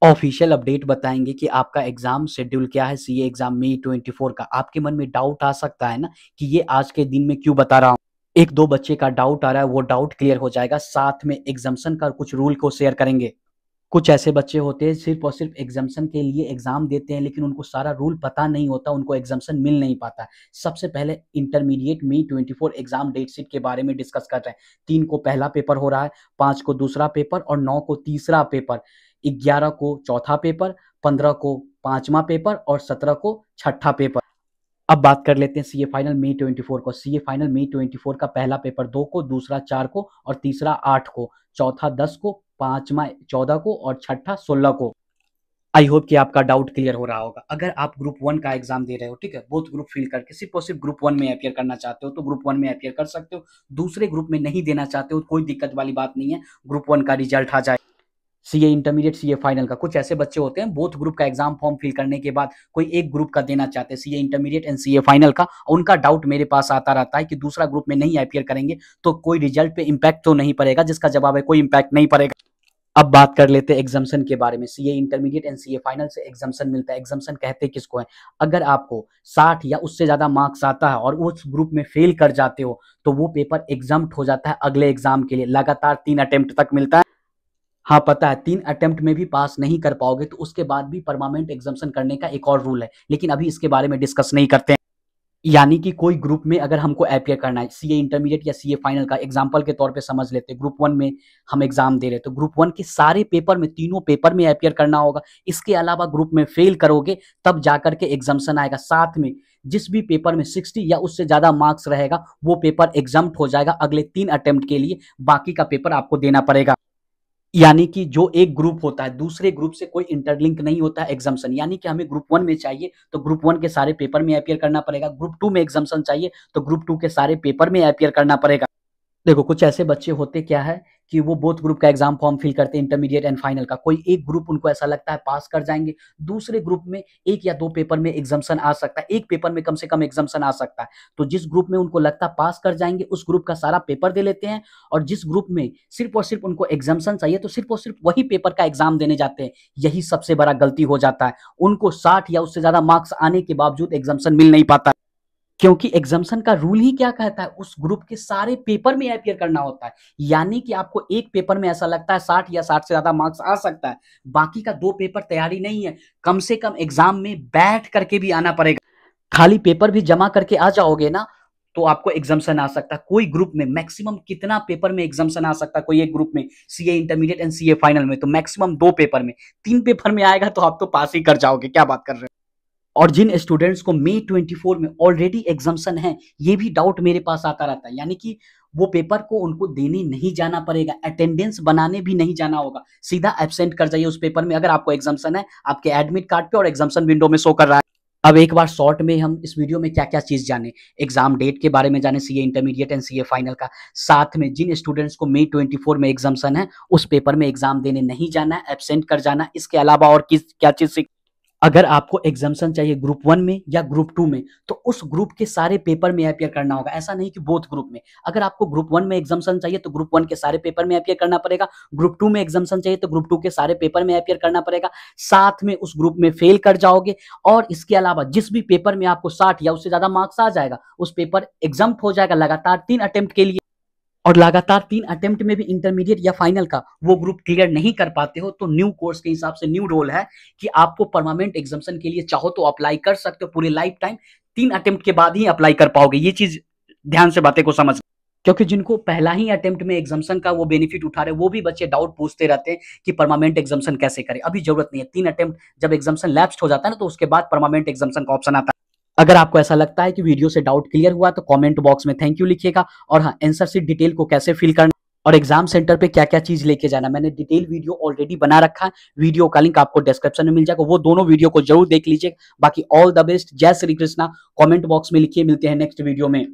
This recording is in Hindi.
ऑफिशियल अपडेट बताएँगे कि आपका एग्ज़ाम शेड्यूल क्या है, सीए एग्ज़ाम मई 24 का। आपके मन में डाउट आ सकता है ना कि ये आज के दिन में क्यों बता रहा हूँ। 1-2 बच्चे का डाउट आ रहा है, वो डाउट क्लियर हो जाएगा, साथ में एग्ज़म्पशन का कुछ रूल को शेयर करेंगे। कुछ ऐसे बच्चे होते हैं सिर्फ़ और सिर्फ़ एग्ज़म्पशन के लिए एग्ज़ाम देते हैं, लेकिन उनको सारा रूल पता नहीं होता, उनको एग्ज़म्पशन मिल नहीं पाता। सबसे पहले इंटरमीडिएट मई 24 एग्ज़ाम डेट शीट के बारे में डिस्कस कर रहे हैं। 3 को पहला पेपर हो रहा है, 5 को दूसरा पेपर और 9 को तीसरा पेपर, 11 को चौथा पेपर, 15 को पाँचवाँ पेपर और 17 को छठा पेपर। अब बात कर लेते हैं सीए फाइनल मई 24 को। सीए फाइनल मई 24 का पहला पेपर 2 को, दूसरा 4 को और तीसरा 8 को, चौथा 10 को, पाँचवाँ 14 को और छठा 16 को। आई होप कि आपका डाउट क्लियर हो रहा होगा। अगर आप ग्रुप 1 का एग्ज़ाम दे रहे हो, ठीक है? बोथ ग्रुप फ़िल करके सिर्फ़ और सिर्फ़ ग्रुप 1 में अपीयर करना चाहते हो, तो ग्रुप 1 में अपीयर कर सकते हो। दूसरे ग्रुप में नहीं देना चाहते हो, कोई दिक्कत वाली बात नहीं है। ग्रुप 1 का रिज़ल्ट आ जाए। सीए इंटरमीडिएट, सीए फाइनल का कुछ ऐसे बच्चे होते हैं बोथ ग्रुप का एग्जाम फॉर्म फिल करने के बाद कोई एक ग्रुप का देना चाहते हैं, CA intermediate and CA final का। उनका डाउट मेरे पास आता रहता है कि दूसरा ग्रुप में नहीं अपीयर करेंगे तो कोई रिजल्ट पे इम्पैक्ट तो नहीं पड़ेगा, जिसका जवाब है कोई इम्पैक्ट नहीं पड़ेगा। अब बात कर लेते हैं एग्जाम्शन के बारे में। CA intermediate and CA final से एग्जाम्शन मिलता है। एग्जाम्शन कहते किसको है? अगर आपको 60 या उससे ज्यादा मार्क्स आता है और उस ग्रुप में फेल कर जाते हो तो वो पेपर एग्जाम्प्ट हो जाता है अगले एग्जाम के लिए। लगातार 3 अटेम्प्ट तक मिलता है। हाँ, पता है 3 अटेम्प्ट में भी पास नहीं कर पाओगे तो उसके बाद भी परमानेंट एग्जाम्शन करने का एक और रूल है, लेकिन अभी इसके बारे में डिस्कस नहीं करते हैं। यानी कि कोई ग्रुप में अगर हमको अपीयर करना है, सीए इंटरमीडिएट या सीए फाइनल का एग्जांपल के तौर पे समझ लेते हैं। ग्रुप 1 में हम एग्जाम दे रहे हैं तो ग्रुप 1 के सारे पेपर में, तीनों पेपर में अपीयर करना होगा। इसके अलावा ग्रुप में फेल करोगे तब जाकर के एग्जाम्शन आएगा। साथ में जिस भी पेपर में 60 या उससे ज्यादा मार्क्स रहेगा वो पेपर एग्जाम्प्ट हो जाएगा अगले 3 अटेम्प्ट के लिए। बाकी का पेपर आपको देना पड़ेगा। यानी कि जो एक ग्रुप होता है दूसरे ग्रुप से कोई इंटरलिंक नहीं होता है एग्जाम्शन। यानी कि हमें ग्रुप 1 में चाहिए तो ग्रुप 1 के सारे पेपर में अपीयर करना पड़ेगा। ग्रुप 2 में एग्जाम्शन चाहिए तो ग्रुप 2 के सारे पेपर में अपीयर करना पड़ेगा। देखो कुछ ऐसे बच्चे होते क्या है कि वो बोथ ग्रुप का एग्जाम फॉर्म फिल करते हैं, इंटरमीडिएट एंड फाइनल का। कोई एक ग्रुप उनको ऐसा लगता है पास कर जाएंगे, दूसरे ग्रुप में 1 या 2 पेपर में एग्जाम्शन आ सकता है, एक पेपर में कम से कम एग्जाम्शन आ सकता है। तो जिस ग्रुप में उनको लगता है पास कर जाएंगे उस ग्रुप का सारा पेपर दे लेते हैं, और जिस ग्रुप में सिर्फ और सिर्फ उनको एग्जाम्शन चाहिए तो सिर्फ और सिर्फ वही पेपर का एग्जाम देने जाते हैं। यही सबसे बड़ा गलती हो जाता है। उनको 60 या उससे ज्यादा मार्क्स आने के बावजूद एग्जाम्शन मिल नहीं पाता, क्योंकि एग्जाम्शन का रूल ही क्या कहता है, उस ग्रुप के सारे पेपर में अपीयर करना होता है। यानी कि आपको एक पेपर में ऐसा लगता है 60 या 60 से ज्यादा मार्क्स आ सकता है, बाकी का 2 पेपर तैयारी नहीं है, कम से कम एग्जाम में बैठ करके भी आना पड़ेगा। खाली पेपर भी जमा करके आ जाओगे ना तो आपको एग्जाम्शन आ सकता है। कोई ग्रुप में मैक्सिमम कितना पेपर में एग्जाम्शन आ सकता है? कोई एक ग्रुप में CA intermediate and CA final में तो मैक्सिमम 2 पेपर में, 3 पेपर में आएगा तो आप तो पास ही कर जाओगे। क्या बात कर रहे हो? और जिन स्टूडेंट्स को मई 24 में ऑलरेडी एग्जाम्शन है, ये भी डाउट मेरे पास आता रहता है। यानी कि वो पेपर को उनको देने नहीं जाना पड़ेगा, अटेंडेंस बनाने भी नहीं जाना होगा, सीधा एब्सेंट कर जाइए उस पेपर में। अगर आपको एग्जाम्शन है आपके एडमिट कार्ड पे और एग्जाम्शन विंडो में शो कर रहा है। अब एक बार शॉर्ट में हम इस वीडियो में क्या क्या चीज जाने, एग्जाम डेट के बारे में जाने CA intermediate and CA final का, साथ में जिन स्टूडेंट्स को मई 24 में एग्जाम्शन है उस पेपर में एग्जाम देने नहीं जाना है, एब्सेंट कर जाना है। इसके अलावा और किस क्या चीज, अगर आपको एग्जाम्शन चाहिए ग्रुप 1 में या ग्रुप 2 में तो उस ग्रुप के सारे पेपर में अपीयर करना होगा। ऐसा नहीं कि बोथ ग्रुप में। अगर आपको ग्रुप 1 में एग्जाम्शन चाहिए तो ग्रुप 1 के सारे पेपर में अपीयर करना पड़ेगा, ग्रुप 2 में एग्जाम्शन चाहिए तो ग्रुप 2 के सारे पेपर में अपीयर करना पड़ेगा। साथ में उस ग्रुप में फेल कर जाओगे और इसके अलावा जिस भी पेपर में आपको 60 या उससे ज्यादा मार्क्स आ जाएगा उस पेपर एग्जाम्प्ट हो जाएगा लगातार 3 अटेम्प्ट के लिए। और लगातार 3 अटेम्प्ट में भी इंटरमीडिएट या फाइनल का वो ग्रुप क्लियर नहीं कर पाते हो तो न्यू कोर्स के हिसाब से न्यू रोल है कि आपको परमानेंट एग्जाम्शन के लिए चाहो तो अप्लाई कर सकते हो। पूरे लाइफ टाइम 3 अटेम्प्ट के बाद ही अप्लाई कर पाओगे। ये चीज ध्यान से बातें को समझ, क्योंकि जिनको पहला ही अटेम्प्ट में एग्जाम्शन का वो बेनिफिट उठा रहे वो भी बच्चे डाउट पूछते रहते हैं कि परमानेंट एग्जाम्शन कैसे करें। अभी जरूरत नहीं है, 3 अटेम्प्ट जब एग्जाम्शन लैप्स्ड हो जाता है ना तो उसके बाद परमानेंट एग्जाम्शन का ऑप्शन आता है। अगर आपको ऐसा लगता है कि वीडियो से डाउट क्लियर हुआ तो कमेंट बॉक्स में थैंक यू लिखिएगा। और हाँ, आंसर शीट डिटेल को कैसे फिल करना और एग्जाम सेंटर पे क्या क्या चीज लेके जाना, मैंने डिटेल वीडियो ऑलरेडी बना रखा है। वीडियो का लिंक आपको डिस्क्रिप्शन में मिल जाएगा, वो दोनों वीडियो को जरूर देख लीजिए। बाकी ऑल द बेस्ट, जय श्री कृष्णा। कमेंट बॉक्स में लिखिए, मिलते हैं नेक्स्ट वीडियो में।